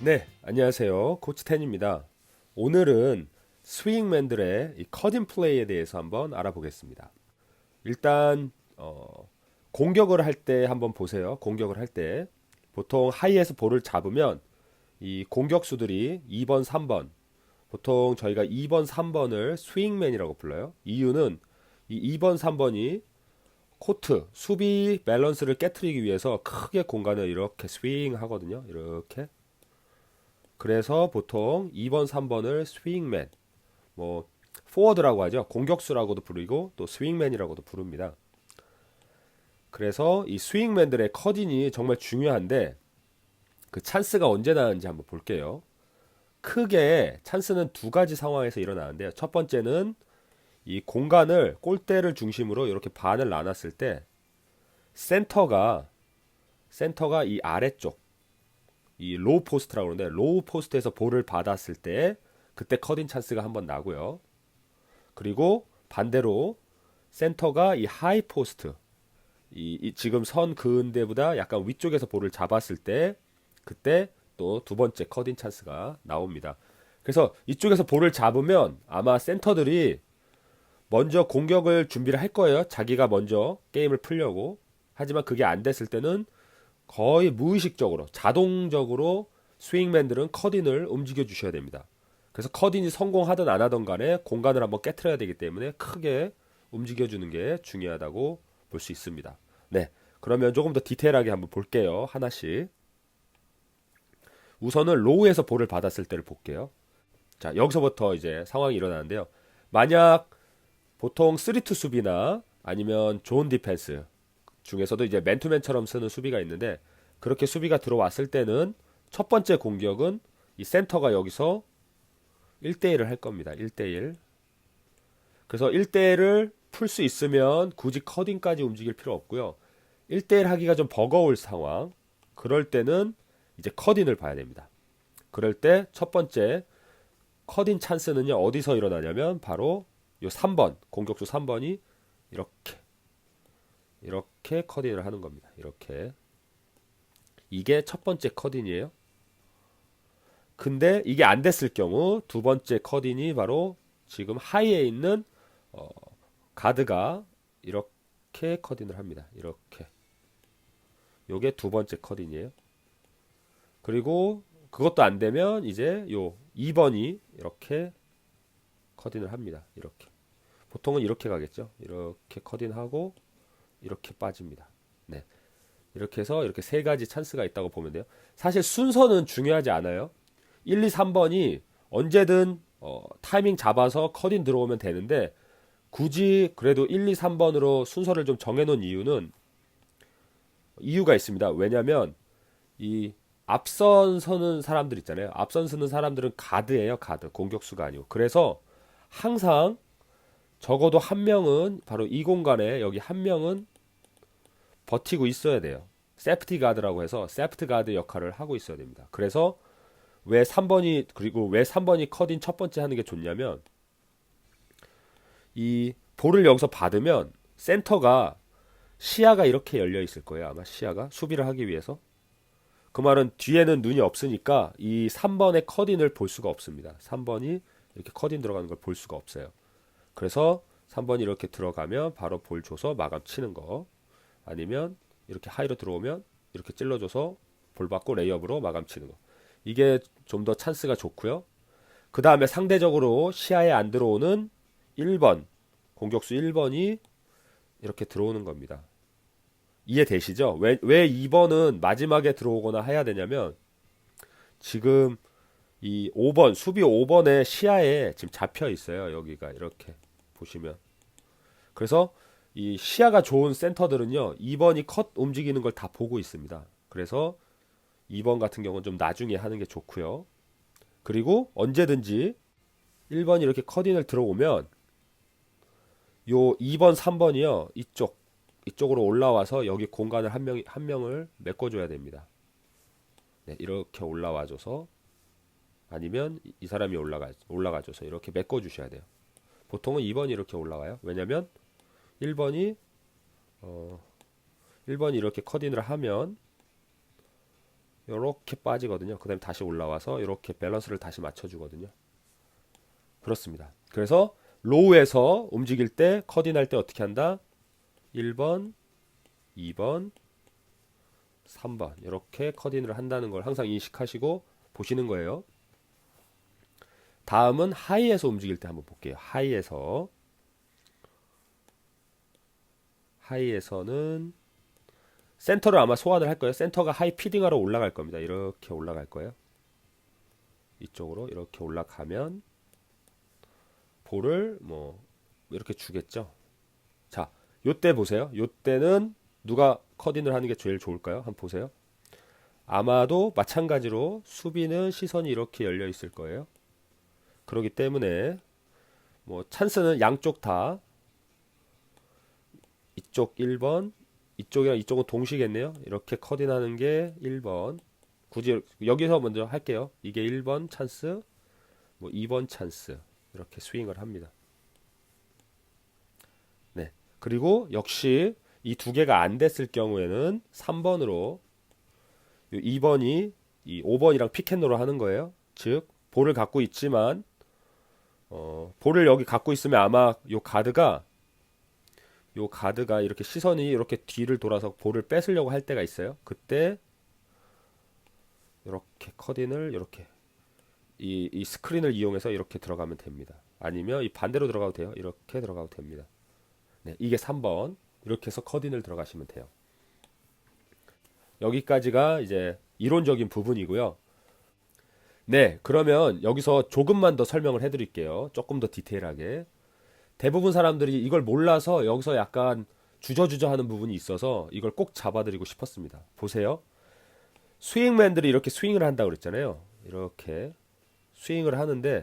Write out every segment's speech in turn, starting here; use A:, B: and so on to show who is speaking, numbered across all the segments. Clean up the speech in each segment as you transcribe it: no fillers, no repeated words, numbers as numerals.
A: 네, 안녕하세요. 코치 텐입니다. 오늘은 스윙맨들의 이 컷인 플레이에 대해서 한번 알아보겠습니다. 일단 공격을 할 때 한번 보세요. 공격을 할 때 보통 하이에서 볼을 잡으면 이 공격수들이 2번, 3번, 보통 저희가 2번, 3번을 스윙맨이라고 불러요. 이유는 이 2번, 3번이 코트, 수비 밸런스를 깨트리기 위해서 크게 공간을 이렇게 스윙 하거든요. 이렇게. 그래서 보통 2번, 3번을 스윙맨, 뭐 포워드라고 하죠. 공격수라고도 부르고 또 스윙맨이라고도 부릅니다. 그래서 이 스윙맨들의 컷인이 정말 중요한데 그 찬스가 언제 나는지 한번 볼게요. 크게 찬스는 두 가지 상황에서 일어나는데요. 첫 번째는 이 공간을 골대를 중심으로 이렇게 반을 나눴을 때 센터가 이 아래쪽 이 로우 포스트라고 그러는데 로우 포스트에서 볼을 받았을 때 그때 컷인 찬스가 한번 나고요. 그리고 반대로 센터가 이 하이 포스트 이 지금 선 그은 데보다 약간 위쪽에서 볼을 잡았을 때 그때 또 두 번째 컷인 찬스가 나옵니다. 그래서 이쪽에서 볼을 잡으면 아마 센터들이 먼저 공격을 준비를 할 거예요. 자기가 먼저 게임을 풀려고. 하지만 그게 안 됐을 때는 거의 무의식적으로 자동적으로 스윙맨들은 컷인을 움직여 주셔야 됩니다. 그래서 컷인이 성공하든 안 하든 간에 공간을 한번 깨트려야 되기 때문에 크게 움직여 주는 게 중요하다고 볼 수 있습니다. 네. 그러면 조금 더 디테일하게 한번 볼게요. 하나씩. 우선은 로우에서 볼을 받았을 때를 볼게요. 자, 여기서부터 이제 상황이 일어나는데요. 만약 보통 3투 수비나 아니면 존 디펜스 중에서도 이제 맨투맨처럼 쓰는 수비가 있는데 그렇게 수비가 들어왔을 때는 첫 번째 공격은 이 센터가 여기서 1대1을 할 겁니다. 1대1. 그래서 1대1을 풀 수 있으면 굳이 커딩까지 움직일 필요 없고요. 1대1 하기가 좀 버거울 상황. 그럴 때는 이제 커딩을 봐야 됩니다. 그럴 때 첫 번째 커딩 찬스는요. 어디서 일어나냐면 바로 요 3번, 공격수 3번이 이렇게 커딩을 하는 겁니다. 이렇게. 이게 첫 번째 컷인이에요. 근데 이게 안 됐을 경우 두 번째 컷인이 바로 지금 하이에 있는 어, 가드가 이렇게 컷인을 합니다. 이렇게. 요게 두 번째 컷인이에요. 그리고 그것도 안 되면 이제 요 2번이 이렇게 컷인을 합니다. 이렇게. 보통은 이렇게 가겠죠. 이렇게 컷인하고 이렇게 빠집니다. 네. 이렇게 해서 이렇게 세 가지 찬스가 있다고 보면 돼요. 사실 순서는 중요하지 않아요. 1, 2, 3번이 언제든 타이밍 잡아서 컷인 들어오면 되는데 굳이 그래도 1, 2, 3번으로 순서를 좀 정해놓은 이유는 이유가 있습니다. 왜냐하면 이 앞선 서는 사람들 있잖아요. 앞선 서는 사람들은 가드예요. 가드. 공격수가 아니고. 그래서 항상 적어도 한 명은 바로 이 공간에 여기 한 명은 버티고 있어야 돼요. 세프티 가드라고 해서 세프트 가드 역할을 하고 있어야 됩니다. 그래서 왜 3번이 그리고 왜 3번이 컷인 첫 번째 하는 게 좋냐면 이 볼을 여기서 받으면 센터가 시야가 이렇게 열려 있을 거예요. 아마 시야가 수비를 하기 위해서. 그 말은 뒤에는 눈이 없으니까 이 3번의 컷인을 볼 수가 없습니다. 3번이 이렇게 컷인 들어가는 걸 볼 수가 없어요. 그래서 3번이 이렇게 들어가면 바로 볼 줘서 마감 치는 거. 아니면 이렇게 하이로 들어오면 이렇게 찔러줘서 볼 받고 레이업으로 마감 치는 거. 이게 좀 더 찬스가 좋고요. 그 다음에 상대적으로 시야에 안 들어오는 1번, 공격수 1번이 이렇게 들어오는 겁니다. 이해되시죠? 왜 2번은 마지막에 들어오거나 해야 되냐면 지금 이 5번, 수비 5번의 시야에 지금 잡혀 있어요. 여기가 이렇게 보시면. 그래서 이 시야가 좋은 센터들은요, 2번이 컷 움직이는 걸 다 보고 있습니다. 그래서 2번 같은 경우는 좀 나중에 하는 게 좋고요. 그리고 언제든지 1번이 이렇게 컷인을 들어오면 요 2번, 3번이요. 이쪽으로 올라와서 여기 공간을 한 명을 메꿔줘야 됩니다. 네, 이렇게 올라와줘서 아니면 이 사람이 올라가줘서 이렇게 메꿔주셔야 돼요. 보통은 2번이 이렇게 올라가요. 왜냐면 1번이 어, 1번이 이렇게 컷인을 하면 이렇게 빠지거든요. 그 다음에 다시 올라와서 이렇게 밸런스를 다시 맞춰주거든요. 그렇습니다. 그래서 로우에서 움직일 때 커딘할 때 어떻게 한다? 1번, 2번, 3번 이렇게 커딘을 한다는 걸 항상 인식하시고 보시는 거예요. 다음은 하이에서 움직일 때 한번 볼게요. 하이에서는 센터를 아마 소환을 할 거예요. 센터가 하이 피딩하러 올라갈 겁니다. 이렇게 올라갈 거예요. 이쪽으로 이렇게 올라가면 볼을 뭐 이렇게 주겠죠. 자, 요때 보세요. 요때는 누가 컷인을 하는 게 제일 좋을까요? 한번 보세요. 아마도 마찬가지로 수비는 시선이 이렇게 열려 있을 거예요. 그렇기 때문에 뭐 찬스는 양쪽 다 이쪽 1번 이쪽이랑 이쪽은 동시겠네요. 이렇게 컷인하는 게 1번. 굳이 여기서 먼저 할게요. 이게 1번 찬스, 뭐 2번 찬스 이렇게 스윙을 합니다. 네. 그리고 역시 이 두 개가 안 됐을 경우에는 3번으로 2번이 이 5번이랑 피켓롤을 하는 거예요. 즉 볼을 갖고 있지만 볼을 여기 갖고 있으면 아마 요 가드가 이렇게 시선이 이렇게 뒤를 돌아서 볼을 뺏으려고 할 때가 있어요. 그때 이렇게 컷인을 이렇게 이 스크린을 이용해서 이렇게 들어가면 됩니다. 아니면 이 반대로 들어가도 돼요. 이렇게 들어가도 됩니다. 네, 이게 3번. 이렇게 해서 컷인을 들어가시면 돼요. 여기까지가 이제 이론적인 부분이고요. 네, 그러면 여기서 조금만 더 설명을 해드릴게요. 조금 더 디테일하게. 대부분 사람들이 이걸 몰라서 여기서 약간 주저주저 하는 부분이 있어서 이걸 꼭 잡아드리고 싶었습니다. 보세요. 스윙맨들이 이렇게 스윙을 한다고 그랬잖아요. 이렇게 스윙을 하는데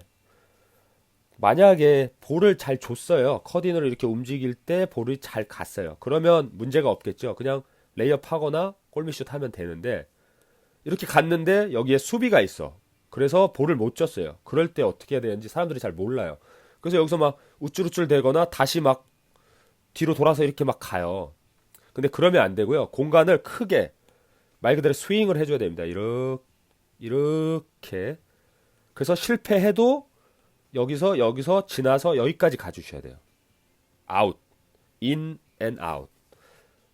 A: 만약에 볼을 잘 줬어요. 컷인으로 이렇게 움직일 때 볼이 잘 갔어요. 그러면 문제가 없겠죠. 그냥 레이업 하거나 골밑슛 하면 되는데 이렇게 갔는데 여기에 수비가 있어. 그래서 볼을 못 줬어요. 그럴 때 어떻게 해야 되는지 사람들이 잘 몰라요. 그래서 여기서 막 우쭐우쭐 대거나 다시 막 뒤로 돌아서 이렇게 막 가요. 근데 그러면 안 되고요. 공간을 크게 말 그대로 스윙을 해줘야 됩니다. 이렇게. 그래서 실패해도 여기서 지나서 여기까지 가주셔야 돼요. 아웃, 인 앤 아웃.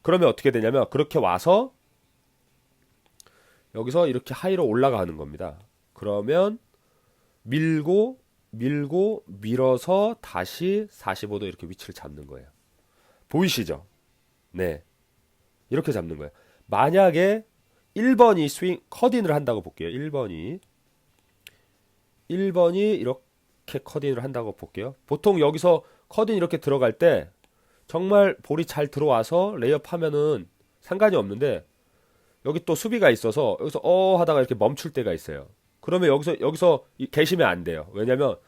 A: 그러면 어떻게 되냐면 그렇게 와서 여기서 이렇게 하이로 올라가는 겁니다. 그러면 밀고 밀어서 다시 45도 이렇게 위치를 잡는 거예요. 보이시죠? 네, 이렇게 잡는 거예요. 만약에 1번이 스윙 컷인을 한다고 볼게요. 1번이 이렇게 컷인을 한다고 볼게요. 보통 여기서 컷인 이렇게 들어갈 때 정말 볼이 잘 들어와서 레이업 하면은 상관이 없는데 여기 또 수비가 있어서 여기서 하다가 이렇게 멈출 때가 있어요. 그러면 여기서 계시면 안 돼요. 왜냐면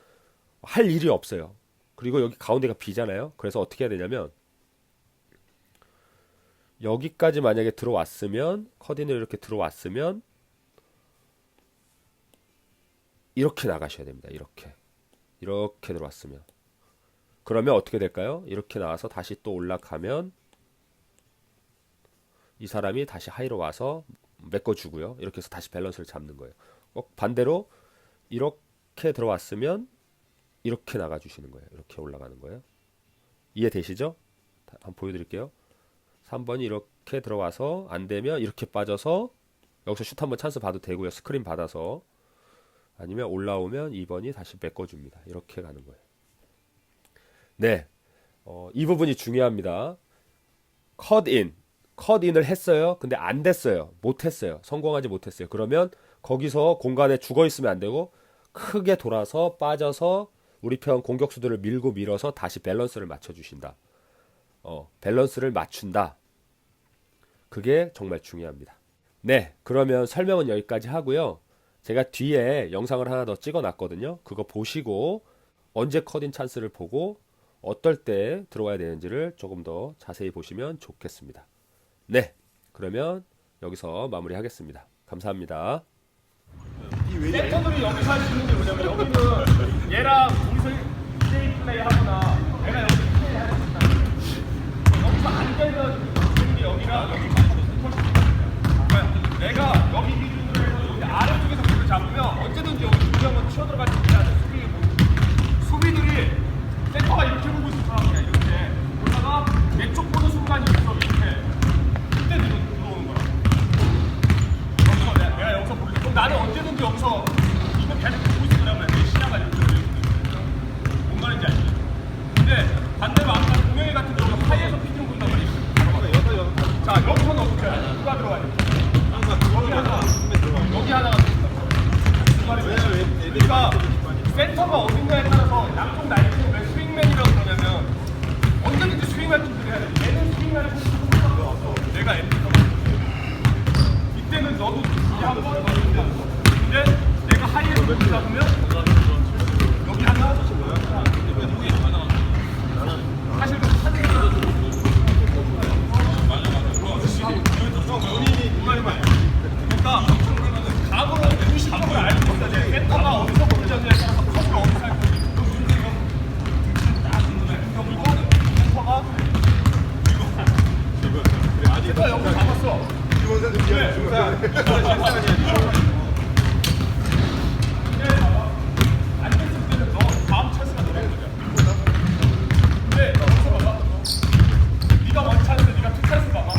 A: 할 일이 없어요. 그리고 여기 가운데가 비잖아요. 그래서 어떻게 해야 되냐면 여기까지 만약에 들어왔으면 컷인을 이렇게 들어왔으면 이렇게 나가셔야 됩니다. 이렇게 들어왔으면 그러면 어떻게 될까요? 이렇게 나와서 다시 또 올라가면 이 사람이 다시 하이로 와서 메꿔주고요. 이렇게 해서 다시 밸런스를 잡는 거예요. 반대로 이렇게 들어왔으면 이렇게 나가주시는 거예요. 이렇게 올라가는 거예요. 이해되시죠? 한번 보여드릴게요. 3번이 이렇게 들어와서 안 되면 이렇게 빠져서 여기서 슛 한번 찬스 봐도 되고요. 스크린 받아서 아니면 올라오면 2번이 다시 메꿔줍니다. 이렇게 가는 거예요. 네, 이 부분이 중요합니다. 컷인을 했어요. 근데 안 됐어요. 못했어요. 성공하지 못했어요. 그러면 거기서 공간에 죽어 있으면 안 되고 크게 돌아서 빠져서 우리 편 공격수들을 밀고 밀어서 다시 밸런스를 맞춰주신다. 밸런스를 맞춘다. 그게 정말 중요합니다. 네, 그러면 설명은 여기까지 하고요. 제가 뒤에 영상을 하나 더 찍어 놨거든요. 그거 보시고 언제 컷인 찬스를 보고 어떨 때 들어와야 되는지를 조금 더 자세히 보시면 좋겠습니다. 네, 그러면 여기서 마무리하겠습니다. 감사합니다.
B: 센터들이 여기서 할 수 있는 게 뭐냐면 여기는 얘랑 둘이서 1대1 플레이 하거나 내가 여기 플레이 해야 된다. 여기서 안 되면 여기랑 여기 맞춰서 센터 시키는 거야. 내가 여기 기준으로 누가 들어가야 돼? 여기 하나가 그러니까 센터가 어딘가에 따라서 양쪽 라인을 왜 스윙맨이라고 그러냐면 언제든지 스윙할 준비를 해야 돼. 얘는 스윙할 준비를 하고 왔어. 내가 엔딩가 이때는 너도 한번 넣어준다. 근데 내가 하이에로 몇 잡으면 여기 하나 사실 그 그러니까 감으로 알고 있어야 돼. 센터가 어디서 공격을 따라서 커브가 어디서 할 건지. 그리고 센터가 센터 여기 잡았어. 안 됐을 때는 너 다음 찬스가 너네 거야. 근데 여기서 봐봐. 네가 원 찬스, 네가 투 찬스 봐봐.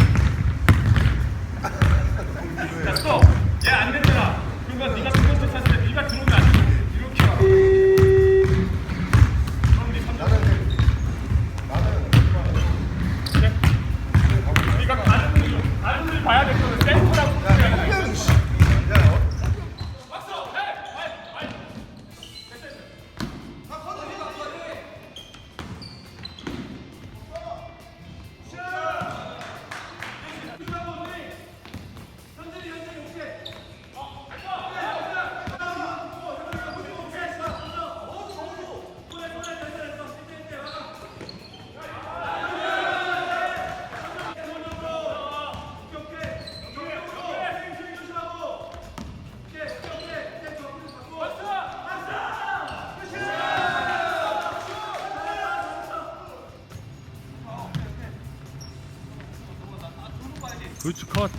B: 됐어. 얘 안 됐잖아. 그러면 네가 두 번째 찼을 때 네가 들어오면 안 돼. 이렇게 와. 그럼 네 3점. 네가 다른 걸 봐야 될 거는 센터라고 생각해야 돼. 왔어. 헤이.
A: 그렇지 컷.